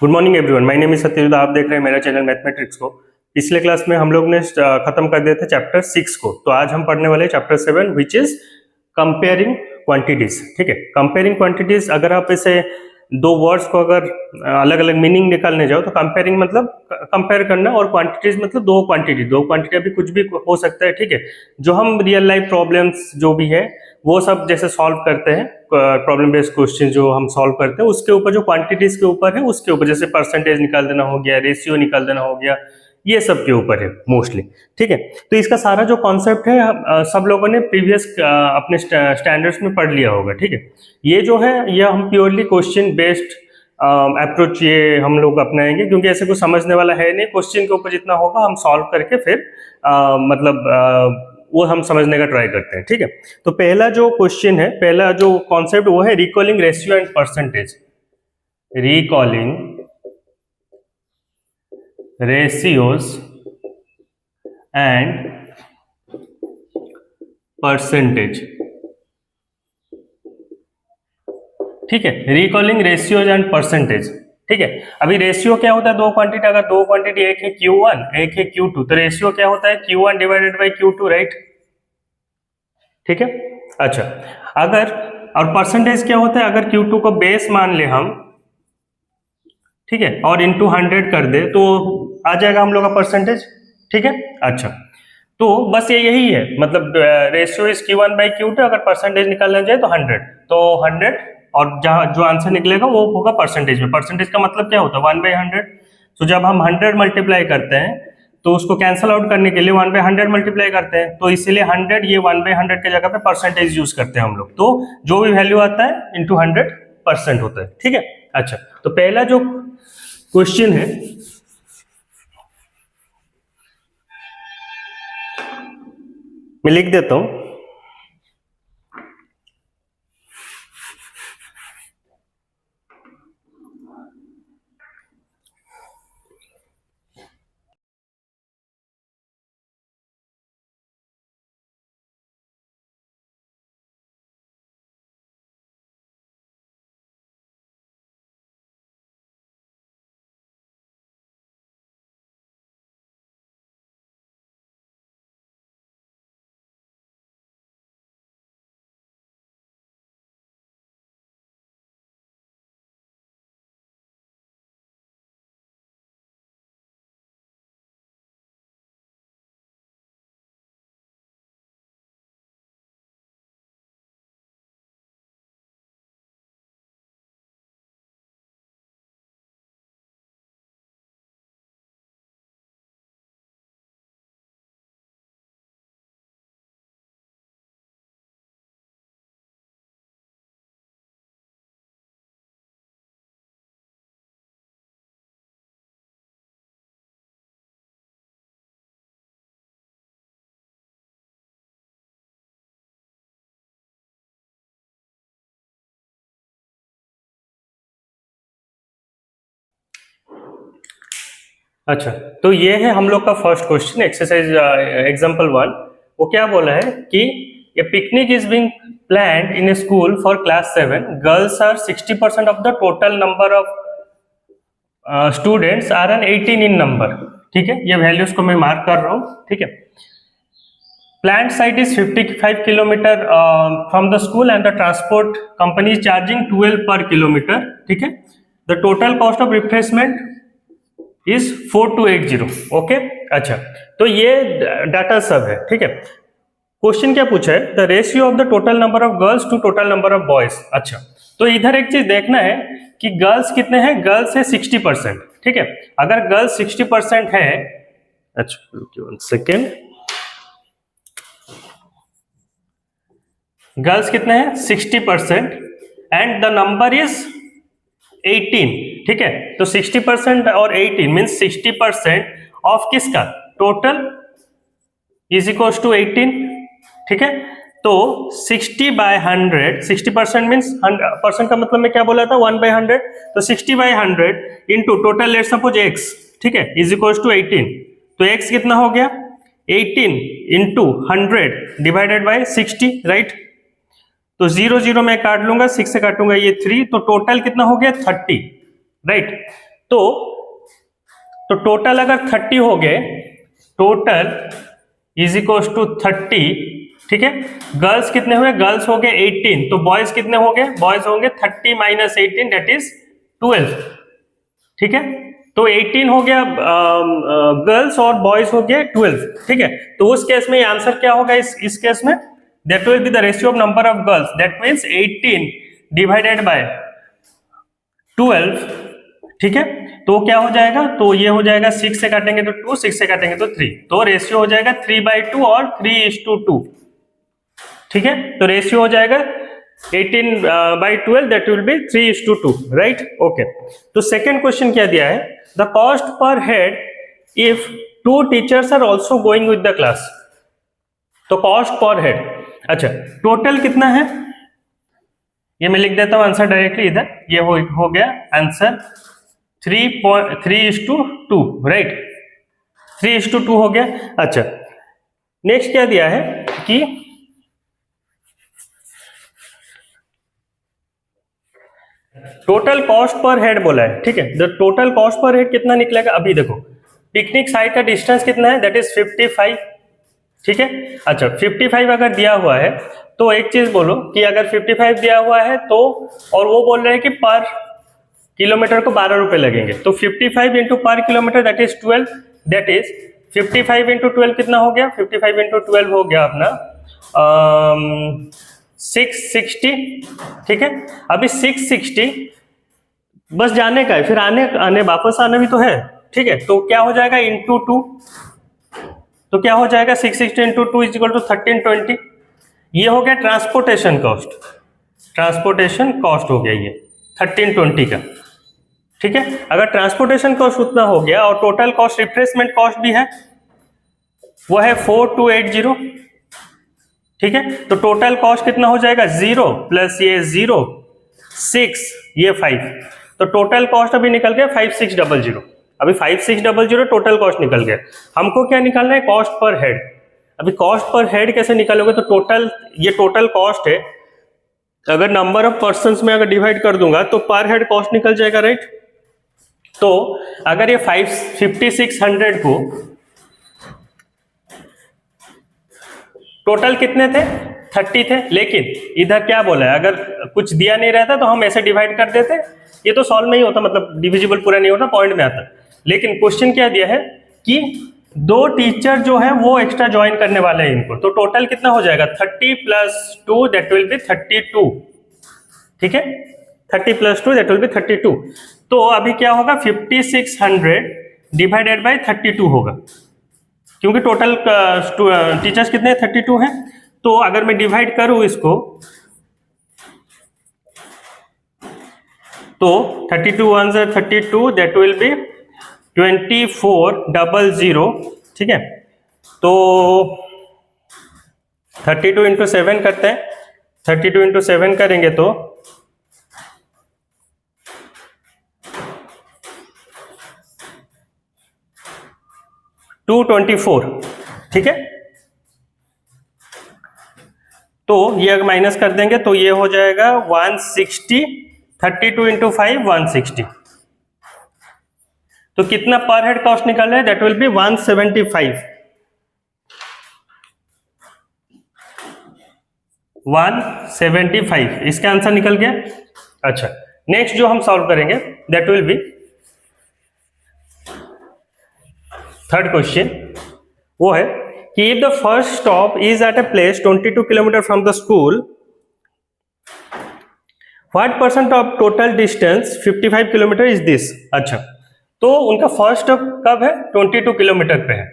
Good morning everyone, my name is Satyajit. आप देख रहे हैं मेरा चैनल मैथमेटिक्स को। पिछले क्लास में हम लोग ने खत्म कर दिया था चैप्टर 6 को, तो आज हम पढ़ने वाले chapter 7 which is comparing quantities. ठीक है, कंपेयरिंग क्वांटिटीज, अगर आप इसे दो वर्ड्स को अगर अलग अलग मीनिंग निकालने जाओ तो कंपेयरिंग मतलब कंपेयर करना, और क्वांटिटीज मतलब दो क्वांटिटी अभी कुछ भी हो सकता है। ठीक है, जो हम रियल लाइफ प्रॉब्लम्स जो भी है वो सब जैसे सॉल्व करते हैं, प्रॉब्लम बेस्ड क्वेश्चन जो हम सॉल्व करते हैं उसके ऊपर जो क्वांटिटीज के ऊपर है उसके ऊपर, जैसे परसेंटेज निकाल देना हो गया, रेशियो निकाल देना हो गया, ये सब के ऊपर है मोस्टली। ठीक है, तो इसका सारा जो कॉन्सेप्ट है सब लोगों ने प्रीवियस अपने स्टैंडर्ड्स में पढ़ लिया होगा। ठीक है, ये जो है ये हम प्योरली क्वेश्चन बेस्ड अप्रोच ये हम लोग अपनाएंगे, क्योंकि ऐसे कुछ समझने वाला है नहीं। क्वेश्चन के ऊपर जितना होगा हम सॉल्व करके फिर वो हम समझने का ट्राई करते हैं। ठीक है, तो पहला जो क्वेश्चन है, पहला जो कॉन्सेप्ट वो है recalling ratio and percentage. Recalling ratios and percentage। ठीक है, रिकॉलिंग रेशियोज एंड परसेंटेज। ठीक है, अभी रेशियो क्या होता है, दो क्वांटिटी, अगर दो क्वांटिटी एक है Q1 एक है Q2, तो रेशियो क्या होता है Q1 divided by Q2, right. ठीक है, अच्छा, अगर और परसेंटेज क्या होता है, अगर Q2 को बेस मान ले हम, ठीक है, और इंटू 100 कर दे तो आ जाएगा हम लोग का परसेंटेज। ठीक है, अच्छा, तो बस ये यही है, मतलब ratio is Q1 by Q2, अगर परसेंटेज निकालना जाए तो 100, तो 100 और जहां जो आंसर निकलेगा वो होगा परसेंटेज में। परसेंटेज का मतलब क्या होता है 1/100। तो जब हम 100 मल्टीप्लाई करते हैं तो उसको कैंसल आउट करने के लिए 1/100 मल्टीप्लाई करते हैं, तो इसीलिए 100 ये 1/100 के जगह पे परसेंटेज यूज करते हैं हम लोग। तो जो भी वैल्यू आता है इंटू 100% होता है। ठीक है, अच्छा, तो पहला जो क्वेश्चन है मैं लिख देता हूं। अच्छा, तो ये है हम लोग का फर्स्ट क्वेश्चन, एक्सरसाइज एग्जांपल 1। वो क्या बोला है कि a picnic is being planned in a school for class 7। Girls are 60% of the total number of students are N 18 in number. ठीक है, ये वैल्यूज को मैं मार्क कर रहा हूँ। ठीक है, plant site is 55 kilometre from the school and the transport company is charging 12 पर किलोमीटर। ठीक है, the total cost of replacement is 4280। Okay, अच्छा, तो ये डाटा सब है। ठीक है, क्वेश्चन क्या पूछा है, the ratio of the total number of girls to total number of boys. अच्छा, तो इधर एक चीज देखना है कि गर्ल्स कितने हैं, गर्ल्स है 60%। ठीक है, अगर गर्ल्स 60% है, अच्छा 1 सेकेंड, गर्ल्स कितने हैं 60% एंड द नंबर इज 18। ठीक है, तो 60% और 18 मीन्स 60% ऑफ किसका, टोटल इज इक्वल टू 18। ठीक है, तो 60/100, 60% मीन्स परसेंट का मतलब मैं क्या बोला था 1/100, तो 60/100 into total let suppose x, ठीक है, इज इक्वल टू 18। तो x कितना हो गया 18 इंटू 100 डिवाइडेड बाई 60, राइट। तो 0 0 मैं काट लूंगा, 6 से काटूंगा ये 3, तो टोटल कितना हो गया 30, राइट। तो टोटल अगर 30 हो गए, टोटल इज इक्वल टू 30, ठीक है। गर्ल्स कितने हुए, गर्ल्स हो गए 18, तो बॉयज कितने हो गए, बॉयज होंगे 30 माइनस 18 दैट इज 12, ठीक है। तो 18 हो गया गर्ल्स और बॉयज हो गए 12, ठीक है। तो उस केस में आंसर क्या होगा, इस केस में that will be the ratio of number of girls, that means 18 divided by 12, ठीक है। तो क्या हो जाएगा, तो ये हो जाएगा 6 से काटेंगे तो 2, 6 से काटेंगे तो 3, तो रेशियो हो जाएगा 3/2 और 3:2, ठीक है। तो रेशियो हो जाएगा 18/12 that will be 3:2, right, okay. तो सेकंड क्वेश्चन क्या दिया है, the cost per head if 2 teachers are also going with the class. तो कॉस्ट पर हेड, अच्छा टोटल कितना है, ये मैं लिख देता हूं आंसर डायरेक्टली इधर, ये हो गया आंसर 3:2, राइट, 3:2 हो गया। अच्छा नेक्स्ट क्या दिया है कि टोटल कॉस्ट पर हेड बोला है, ठीक है। The total cost per head कितना निकलेगा, अभी देखो पिकनिक साइट का डिस्टेंस कितना है, दैट इज 55, ठीक है। अच्छा 55 अगर दिया हुआ है तो एक चीज बोलो कि अगर 55 दिया हुआ है तो, और वो बोल रहे हैं कि पर किलोमीटर को 12 रुपए लगेंगे, तो 55 इंटू पर kilometre that is 12, that is 55 into 12 कितना हो गया, 55 इंटू 12 हो गया अपना 660, ठीक है। अभी 660 बस जाने का है, फिर आने वापस आना भी तो है, ठीक है। तो क्या हो जाएगा इंटू 2, तो क्या हो जाएगा 660 इंटू 2 इज इक्वल टू 1320, ये हो गया ट्रांसपोर्टेशन कॉस्ट, ट्रांसपोर्टेशन कॉस्ट हो गया ये 1320 का, ठीक है। अगर ट्रांसपोर्टेशन कॉस्ट उतना हो गया और टोटल कॉस्ट रिप्लेसमेंट कॉस्ट भी है वो है 4280, ठीक है। तो टोटल कॉस्ट कितना हो जाएगा 0 प्लस ये 0 6 ये 5, तो टोटल कॉस्ट अभी निकल गया 5600, अभी 5600 टोटल कॉस्ट निकल गया। हमको क्या निकालना है, कॉस्ट पर हेड। अभी कॉस्ट पर हेड कैसे निकालोगे, तो टोटल ये टोटल कॉस्ट है, अगर नंबर ऑफ पर्सन्स में अगर डिवाइड कर दूंगा तो पर हेड कॉस्ट निकल जाएगा, राइट। तो अगर ये 5600 को टोटल कितने थे 30 थे, लेकिन इधर क्या बोला है, अगर कुछ दिया नहीं रहता तो हम ऐसे डिवाइड कर देते, ये तो सॉल्व नहीं होता, मतलब डिविजिबल पूरा नहीं होता, पॉइंट में आता। लेकिन क्वेश्चन क्या दिया है कि 2 टीचर जो है वो एक्स्ट्रा ज्वाइन करने वाले हैं इनको, तो टोटल कितना हो जाएगा 30 + 2 दैट विल बी 32, ठीक है। 30 + 2 दैट विल बी 32। तो अभी क्या होगा 5600 डिवाइडेड बाय 32 होगा, क्योंकि टोटल टीचर्स कितने 32 हैं। तो अगर मैं डिवाइड करूं इसको तो 32 1 × 32 दैट विल बी 2400, ठीक है। तो 32 इंटू 7 करते हैं, 32 इंटू 7 करेंगे तो 224, ठीक है। तो ये अगर माइनस कर देंगे तो ये हो जाएगा 160, 32 इंटू 5 160, तो कितना पर हेड कॉस्ट निकल रहा है, दैट विल बी 175, 175, इसका आंसर निकल गया। अच्छा नेक्स्ट जो हम सॉल्व करेंगे that will B third question, वो है कि if the first stop is at a place 22 kilometre from the school, what % of total distance 55 kilometre is this? अच्छा तो उनका फर्स्ट स्टॉप कब है 22 किलोमीटर पे है,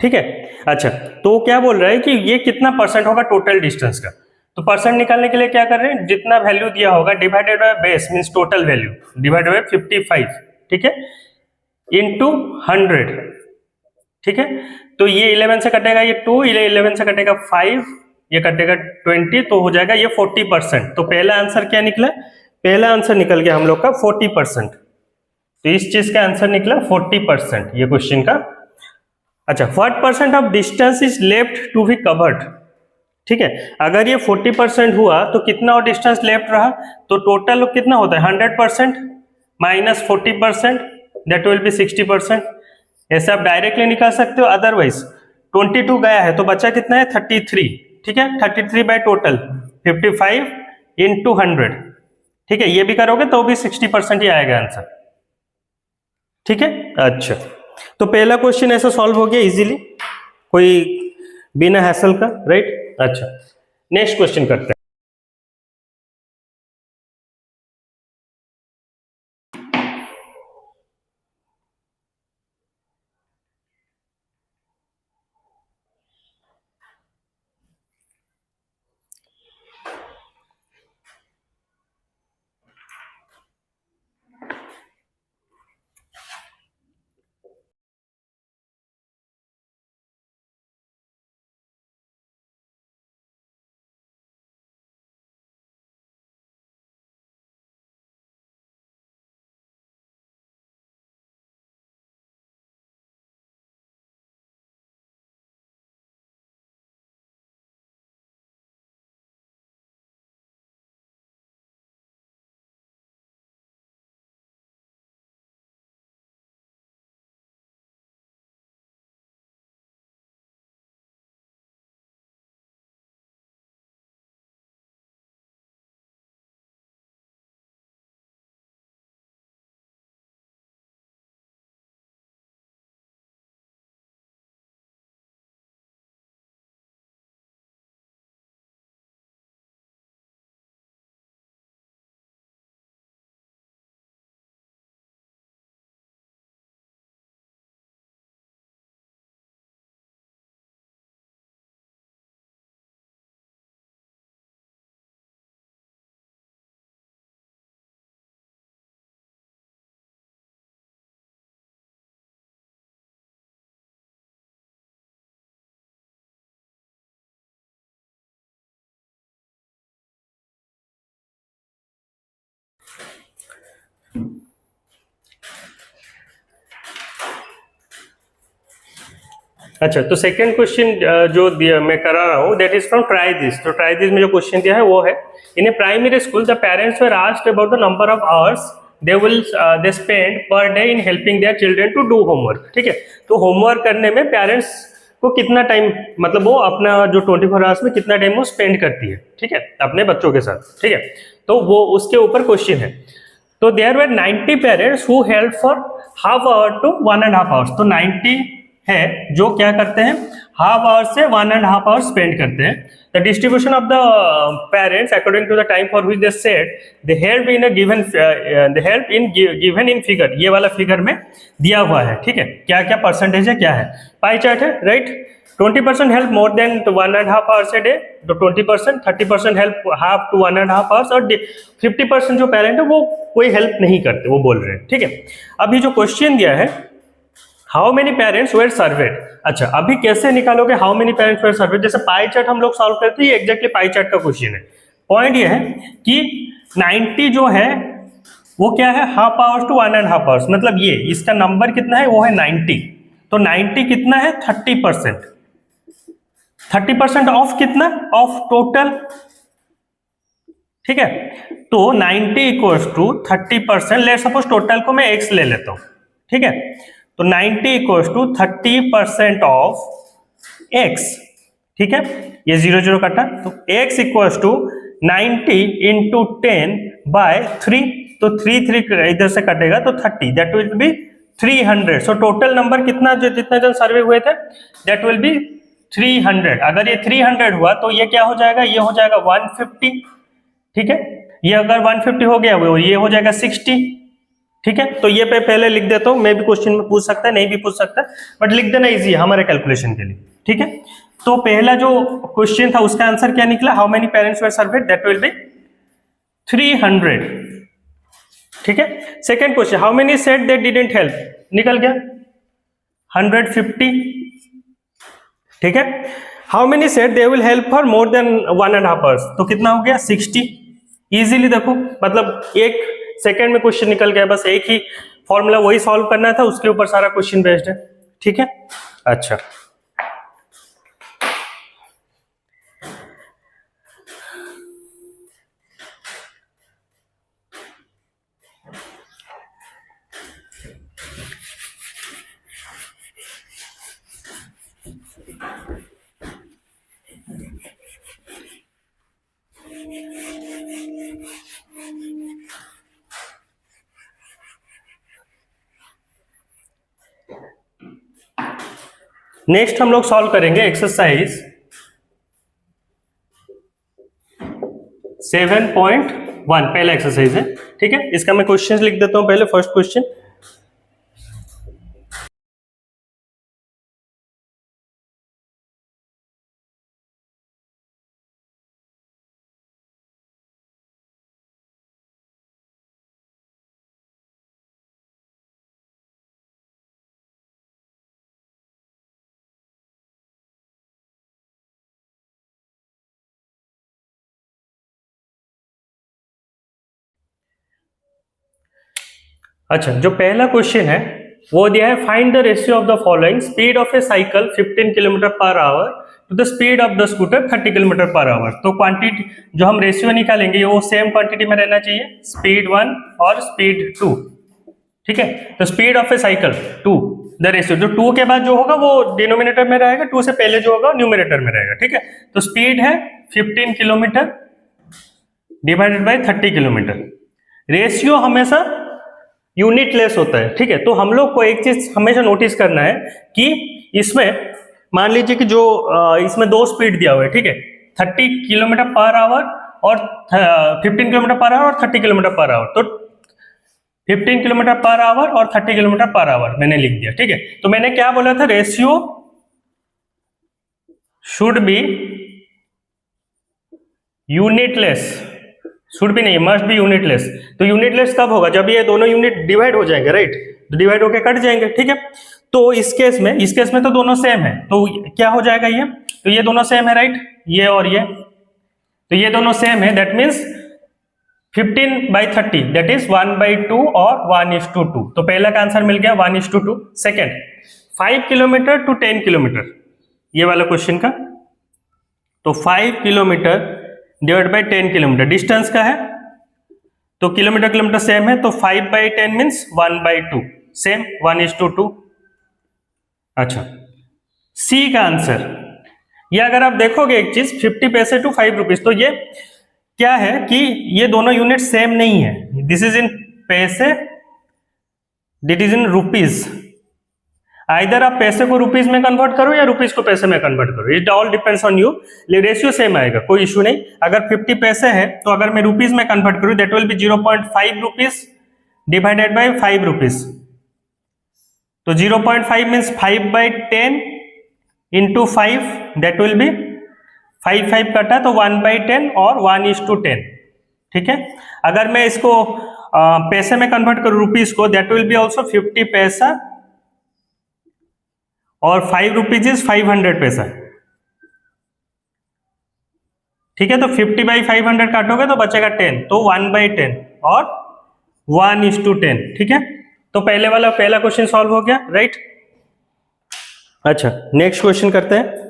ठीक है। अच्छा तो क्या बोल रहा है कि ये कितना % होगा टोटल डिस्टेंस का, तो परसेंट निकालने के लिए क्या कर रहे हैं, जितना वैल्यू दिया होगा divided by base means total value divided by 55, ठीक है, इंटू 100, ठीक है। तो ये 11 से कटेगा ये 2, 11 से कटेगा 5, ये कटेगा 20, तो हो जाएगा ये 40%। तो पहला आंसर क्या निकला, पहला आंसर निकल गया हम लोग का 40%, तो इस चीज का आंसर निकला 40% ये क्वेश्चन का। अच्छा what % of distance is left to be covered, ठीक है। अगर ये 40% हुआ तो कितना और डिस्टेंस लेफ्ट रहा, तो टोटल कितना होता है 100%, माइनस 40%, दैट विल बी 60%। ऐसे आप डायरेक्टली निकाल सकते हो, अदरवाइज 22 गया है तो बचा कितना है 33, ठीक है। 33 बाय टोटल 55 इंटू 100, ठीक है। ये भी करोगे तो भी 60% ही आएगा आंसर, ठीक है। अच्छा, तो पहला क्वेश्चन ऐसा सॉल्व हो गया इजीली, कोई बिना हैसल का, राइट। अच्छा, नेक्स्ट क्वेश्चन करते हैं। अच्छा, तो सेकंड क्वेश्चन जो मैं करा रहा हूँ that is from try this. तो ट्राई दिस में जो क्वेश्चन दिया है वो है, in a primary school the parents were asked about the number of hours they spend per day in helping their children to do homework, ठीक है। तो होमवर्क करने में पेरेंट्स को कितना टाइम, मतलब वो अपना जो 24 आवर्स में कितना टाइम वो स्पेंड करती है, ठीक है, अपने बच्चों के साथ, ठीक है। तो वो उसके ऊपर क्वेश्चन है। तो there were 90 parents who help for half hour to 1.5 hours. तो 90 है जो क्या करते हैं, हाफ आवर से 1.5 आवर स्पेंड करते हैं। The distribution of the parents according to the time for which they said they help in a given, they help in given in figure, ये वाला फिगर में दिया हुआ है, ठीक है। क्या क्या परसेंटेज है, क्या है, पाई चार्ट है, right. 20% help more than 1.5 hours a day, तो 20%, 30% हेल्प हाफ टू 1.5 आवर्स, और 50% जो पेरेंट है वो कोई हेल्प नहीं करते, वो बोल रहे हैं, ठीक है। अभी जो क्वेश्चन दिया है, how many parents were surveyed. अच्छा, अभी कैसे निकालोगे how many parents were surveyed, जैसे पाई चार्ट हम लोग सॉल्व करते हैं, एग्जैक्टली पाई चार्ट का क्वेश्चन है। पॉइंट ये है कि 90 जो है वो क्या है, हाफ आवर्स टू 1.5 आवर्स, मतलब ये इसका नंबर कितना है, वो है 90। तो 90 कितना है, 30%। 30% ऑफ कितना, ऑफ टोटल, ठीक है। तो 90 equals to 30%, let suppose total को मैं x ले लेता हूं, ठीक है। तो 90 इक्वल्स टू 30% ऑफ x, ठीक है। ये 0 0 कटा, तो x equals to 90 into 10 by 3, तो 3 3 इधर से कटेगा तो 30, that will be 300। So total number कितना, जो जितने जन सर्वे हुए थे, दैट विल बी 300। अगर ये 300 हुआ तो ये क्या हो जाएगा, ये हो जाएगा 150, ठीक है। ये अगर 150 हो गया वो ये हो जाएगा 60, ठीक है। तो ये पे पहले लिख देता हूं, मैं भी क्वेश्चन में पूछ सकता है, नहीं भी पूछ सकता, बट लिख देना इजी है हमारे कैलकुलेशन के लिए, ठीक है। तो पहला जो क्वेश्चन था उसका आंसर क्या निकला, how many parents were served, that will be 300, ठीक है। Second question, how many said they didn't help, निकल गया 150, ठीक है। How many said they will help for more than 1.5 hours, तो कितना हो गया 60। इजीली देखो, मतलब एक सेकंड में क्वेश्चन निकल गया, बस एक ही फॉर्मूला वही सॉल्व करना था, उसके ऊपर सारा क्वेश्चन बेस्ड है, ठीक है। अच्छा, नेक्स्ट हम लोग सॉल्व करेंगे एक्सरसाइज 7.1, पहला एक्सरसाइज है, ठीक है। इसका मैं क्वेश्चन लिख देता हूं पहले। फर्स्ट क्वेश्चन, अच्छा जो पहला क्वेश्चन है वो दिया है, find the ratio of the following, speed of a cycle 15 kilometre per hour to the speed of the scooter 30 kilometre per hour. तो क्वांटिटी जो हम रेशियो निकालेंगे वो सेम क्वांटिटी में रहना चाहिए, स्पीड 1 और स्पीड 2, ठीक है। तो speed of a cycle 2, the ratio जो 2 के बाद जो होगा वो डिनोमिनेटर में रहेगा, 2 से पहले जो होगा न्यूमरेटर में रहेगा, ठीक है। तो स्पीड है 15 kilometre divided by 30 kilometre. Ratio हमेशा यूनिट लेस होता है, ठीक है। तो हम लोग को एक चीज हमेशा नोटिस करना है कि इसमें मान लीजिए कि जो इसमें दो स्पीड दिया हुआ है, ठीक है, 30 किलोमीटर पर आवर और 15 किलोमीटर पर आवर और 30 किलोमीटर पर आवर। तो 15 किलोमीटर पर आवर और 30 किलोमीटर पर आवर मैंने लिख दिया, ठीक है। तो मैंने क्या बोला था, ratio should be unitless, should भी नहीं, मस्ट बी यूनिटलेस। तो यूनिटलेस कब होगा, जब ये दोनों यूनिट डिवाइड हो जाएंगे, राइट, तो डिवाइड होके कट जाएंगे, ठीक है। तो इस केस में तो दोनों सेम है, तो क्या हो जाएगा ये, तो ये दोनों सेम है, राइट, ये और ये, तो ये दोनों सेम है, दैट मीन्स 15/30 दैट इज 1/2 और 1:2। तो पहला का आंसर मिल गया 1:2। सेकेंड, 5 किलोमीटर टू 10 किलोमीटर, ये वाला क्वेश्चन का, तो 5 kilometre divide by 10 kilometre distance का है, तो किलोमीटर किलोमीटर सेम है, तो 5/10 मीन्स 1/2, सेम 1:2। अच्छा, सी का आंसर, ये अगर आप देखोगे एक चीज 50 पैसे टू 5 रुपीज, तो ये क्या है कि ये दोनों यूनिट सेम नहीं है, this is in paise, that is in rupees. आइदर आप पैसे को रुपीज में कन्वर्ट करो या रुपीज को पैसे में कन्वर्ट करो, it all depends on you, ratio same आएगा, कोई इशू नहीं। अगर 50 पैसे है तो अगर मैं रुपीज में कन्वर्ट करूं that will B 0.5 rupees divided by 5 rupees. तो 0.5 means 5/10 into 5, that will B 5 कटा तो 1/10 और 1:10, ठीक है। अगर मैं इसको पैसे में कन्वर्ट करूं रुपीज को, दैट विल बी ऑल्सो 50 पैसा और 5 रुपीज इज 500 पैसा, ठीक है। तो 50/500 काटोगे तो बचेगा 10, तो 1/10 और 1:10, ठीक है। तो पहला क्वेश्चन सॉल्व हो गया, राइट। अच्छा, नेक्स्ट क्वेश्चन करते हैं।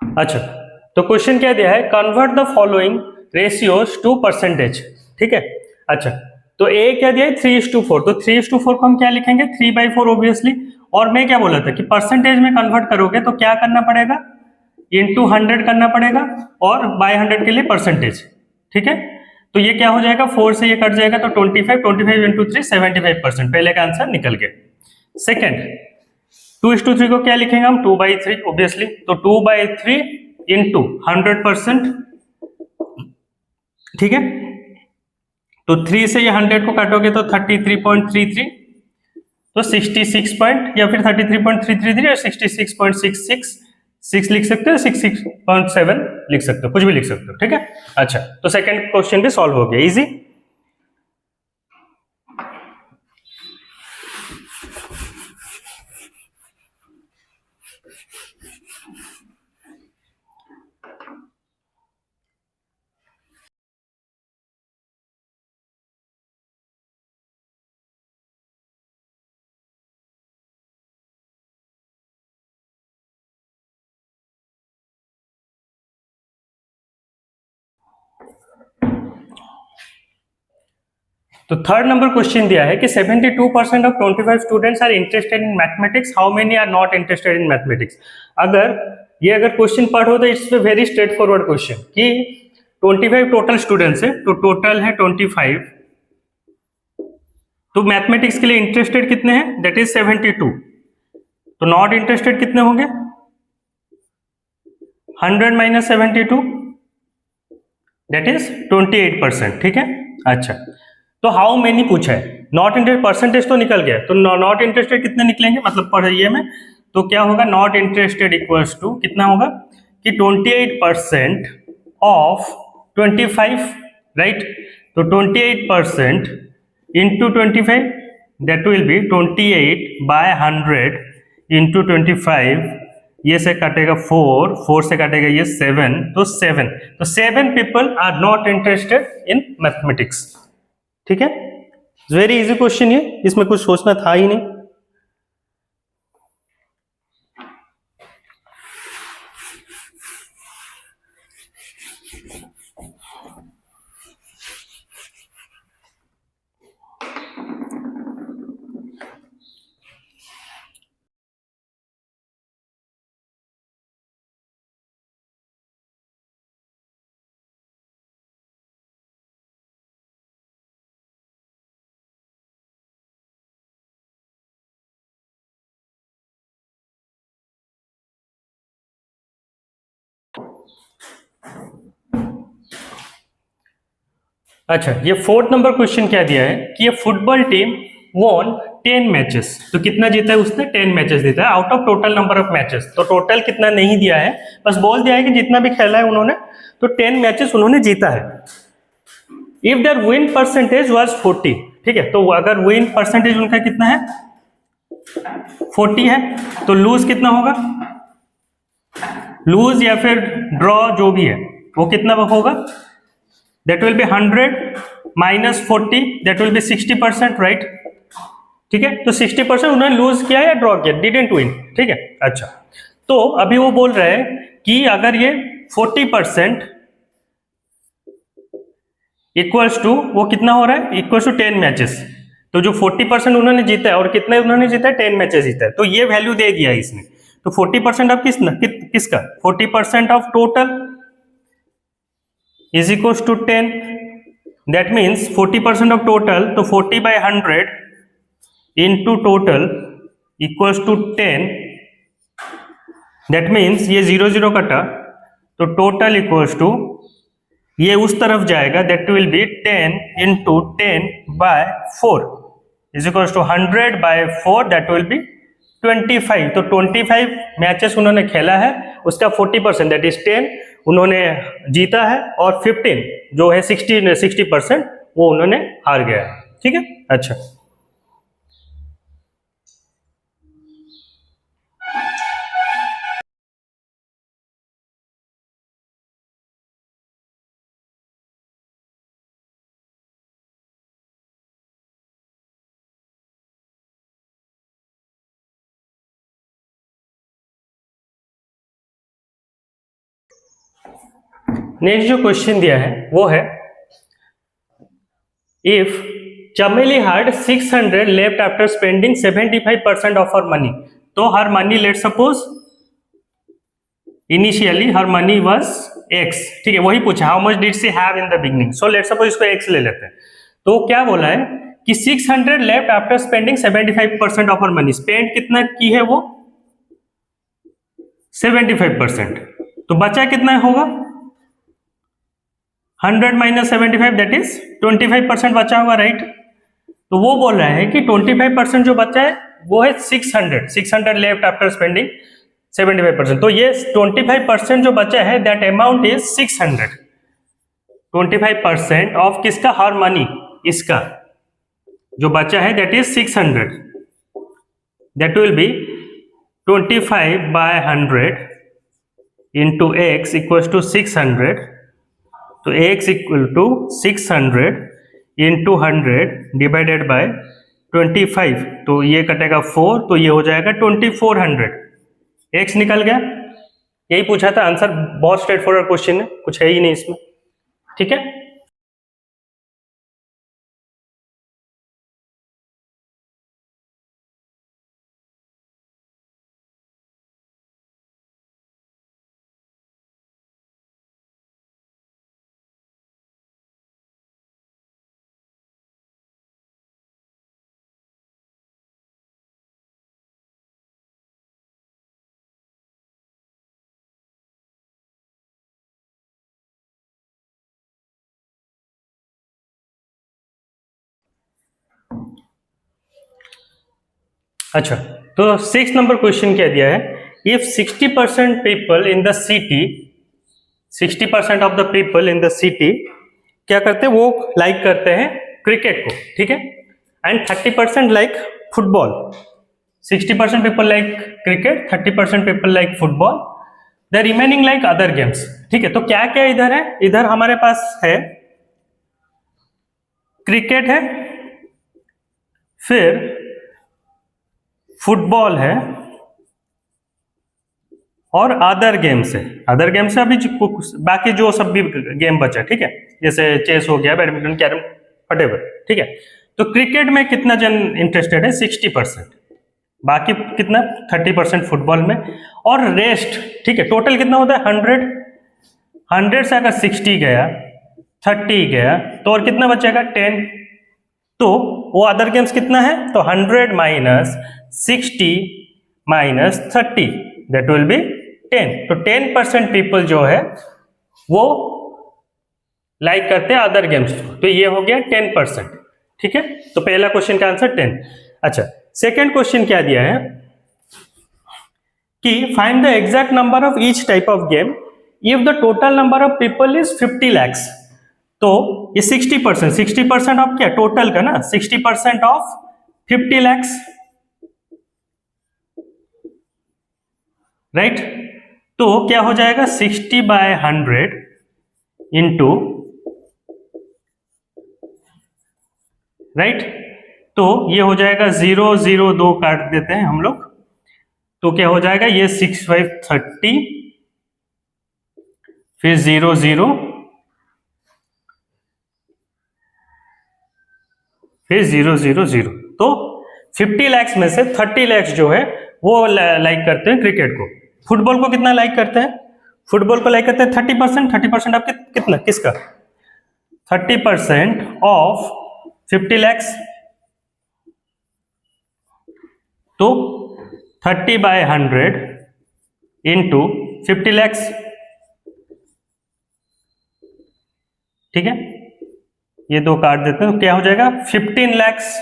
अच्छा, तो क्वेश्चन क्या दिया है, convert the following ratios to percentage, ठीक है। अच्छा, तो ए क्या दिया है 3:4, तो 3:4 को हम क्या लिखेंगे 3/4 ऑब्वियसली। और मैं क्या बोला था कि परसेंटेज में कन्वर्ट करोगे तो क्या करना पड़ेगा, इंटू 100 करना पड़ेगा और बाय 100 के लिए परसेंटेज, ठीक है। तो ये क्या हो जाएगा, 4 से ये कट जाएगा तो 25 इंटू 3 75%, पहले का आंसर निकल गया। सेकेंड, 2:3 को क्या लिखेंगे हम 2/3 ऑब्वियसली, तो 2/3 इंटू 100%, ठीक है। तो 3 से ये 100 को काटोगे तो 33.33, तो 66 पॉइंट या फिर 33.333 या 66.666 लिख सकते हो, 66.7 लिख सकते हो, कुछ भी लिख सकते हो, ठीक है। अच्छा, तो सेकंड क्वेश्चन भी सॉल्व हो गया, इजी। तो थर्ड नंबर क्वेश्चन दिया है कि 72% of 25 students are interested in mathematics, how many are not interested in mathematics. अगर क्वेश्चन पढ़ो तो it's very straightforward question कि 25 टोटल स्टूडेंट्स है, तो टोटल है 25, तो मैथमेटिक्स के लिए इंटरेस्टेड कितने हैं, दैट इज 72, तो नॉट इंटरेस्टेड कितने होंगे, 100 माइनस 72, दैट इज 28%। ठीक है, अच्छा, तो हाउ मेनी पूछा है, नॉट इंटरेस्टेड परसेंटेज तो निकल गया, तो नॉट इंटरेस्टेड कितने निकलेंगे, मतलब पढ़िए में, तो क्या होगा, नॉट इंटरेस्टेड इक्वल्स टू कितना होगा कि 28% ऑफ 25, राइट, तो 28% into 25, that will B 28/100 into 25, ये से काटेगा 4 से काटेगा ये 7, तो 7 people are not interested in mathematics. ठीक है, वेरी इजी क्वेश्चन, ये इसमें कुछ सोचना था ही नहीं। अच्छा, ये फोर्थ नंबर क्वेश्चन क्या दिया है कि ये फुटबॉल टीम वॉन 10 मैचेस, तो कितना जीता है उसने, 10 मैचेस जीता है out of total number of matches, तो टोटल कितना नहीं दिया है, बस बोल दिया है कि जितना भी खेला है उन्होंने, तो 10 मैचेस उन्होंने जीता है। If their win percentage was 40, ठीक है, तो अगर विन परसेंटेज उनका कितना है 40 है, तो लूज कितना होगा, लूज या फिर ड्रॉ जो भी है वो कितना होगा, that will be 100 minus 40, that will be 60%, right. ठीक है, तो 60% उन्होंने लूज किया या ड्रॉ किया, डिडंट विन। ठीक है, अच्छा, तो अभी वो बोल रहे हैं कि अगर ये 40% इक्वल्स टू वो कितना हो रहा है, इक्वल्स टू 10 मैचेस, तो जो 40% उन्होंने जीता है और कितने उन्होंने जीता है, 10 मैचेस जीता है, तो ये वैल्यू दे दिया है इसने। तो 40% ऑफ किसका 40% of total is equals to 10, that means 40% of total, तो 40/100 into total equals to 10, that means ये 0 कटा, तो total equals to ये उस तरफ जाएगा, that will be 10 into 10/4 is equals to 100/4, that will be 25, तो 25 मैचेस उन्होंने खेला है, उसका 40% दैट इज 10 उन्होंने जीता है, और 15 जो है 60% वो उन्होंने हार गया है। ठीक है, अच्छा, नेक्स्ट जो क्वेश्चन दिया है वो है इफ चमेली had 600 left after spending 75% of her money, तो her money let suppose initially her money was x, ठीक है, वही पूछा how much did she have in the beginning, so let suppose इसको x ले लेते हैं। तो क्या बोला है कि 600 left after spending 75% of her money, spend कितना की है वो 75%, तो बचा कितना होगा 100 माइनस 75, दैट इज 25% बचा होगा, राइट। तो वो बोल रहा है कि 25% जो बचा है वो है 600 लेफ्ट आफ्टर स्पेंडिंग 75%, तो ये 25% जो बचा है दैट अमाउंट इज 600, 25% ऑफ किसका, हर मनी, इसका जो बचा है that is 600, that will be 25/100 into x equals to 600, तो x equal to 600 into 100 divided by 25, तो ये कटेगा 4, तो ये हो जाएगा 2400, x निकल गया। यही पूछा था, आंसर बहुत स्ट्रेट फॉरवर्ड क्वेश्चन है, कुछ है ही नहीं इसमें। ठीक है। अच्छा, तो 6 नंबर क्वेश्चन क्या दिया है, if 60% people in the city, 60% of the people in the city क्या करते हैं, वो लाइक करते हैं क्रिकेट को, ठीक है, and 30% like football. 60% people like cricket, 30% people like football, the remaining like other games, ठीक है। तो क्या क्या इधर है, इधर हमारे पास है क्रिकेट है, फिर फुटबॉल है और अदर गेम्स है। अदर गेम्स है अभी बाकी जो सब भी गेम बचा, ठीक है, जैसे चेस हो गया, बैडमिंटन, कैरम, व्हाटएवर, ठीक है। तो क्रिकेट में कितना जन इंटरेस्टेड है, 60%, बाकी कितना 30% फुटबॉल में, और रेस्ट, ठीक है, टोटल कितना होता है 100 से अगर 60 गया, 30 गया, तो और कितना बचेगा 10, तो वो अदर गेम्स कितना है, तो 100 minus 60 minus 30 that will B 10। तो 10% पीपल जो है वो लाइक करते हैं अदर गेम्स को, तो ये हो गया 10%, ठीक है। तो पहला क्वेश्चन का आंसर 10। अच्छा, सेकेंड क्वेश्चन क्या दिया है कि find the exact number of each type of game if the total number of people is 50 lakhs। तो ये 60% ऑफ क्या, टोटल का ना, 60% ऑफ 50 lakhs, राइट। तो क्या हो जाएगा 60/100 इंटू, राइट, तो ये हो जाएगा 0 0 2 काट देते हैं हम लोग, तो क्या हो जाएगा ये 6 5 30, फिर 0 0, फिर 0 0 0। तो 50 lakhs में से 30 lakhs जो है वो लाइक करते हैं क्रिकेट को। फुटबॉल को कितना लाइक करते हैं, फुटबॉल को लाइक करते हैं 30%। 30% आप कितना, किसका, 30% ऑफ 50 lakhs, तो 30/100 इंटू 50 lakhs, ठीक है, ये दो काट देते हैं, तो क्या हो जाएगा 15 lakhs।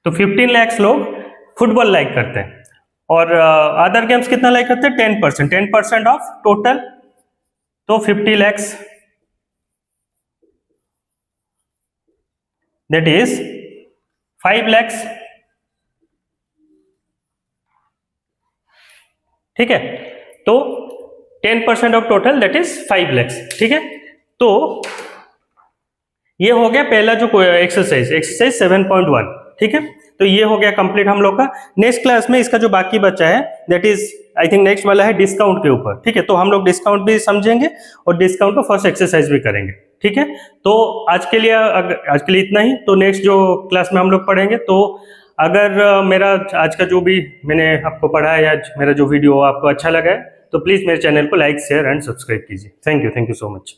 तो 15 lakhs लोग फुटबॉल लाइक करते हैं, और अदर गेम्स कितना लाइक करते हैं, 10%, 10% ऑफ टोटल, तो 50 lakhs, दैट इज 5 lakhs, ठीक है। तो 10% of total that is 5 lakhs, ठीक है। तो ये हो गया पहला जो एक्सरसाइज 7.1, ठीक है। तो ये हो गया कंप्लीट हम लोग का। नेक्स्ट क्लास में इसका जो बाकी बचा है that is I think next वाला है डिस्काउंट के ऊपर, ठीक है। तो हम लोग डिस्काउंट भी समझेंगे और डिस्काउंट को फर्स्ट एक्सरसाइज भी करेंगे, ठीक है। तो आज के लिए इतना ही। तो नेक्स्ट जो क्लास में हम लोग पढ़ेंगे, तो अगर मेरा आज का जो भी मैंने आपको पढ़ाया या मेरा जो वीडियो आपको अच्छा लगा है, तो प्लीज़ मेरे चैनल को लाइक, शेयर एंड सब्सक्राइब कीजिए। Thank you so much.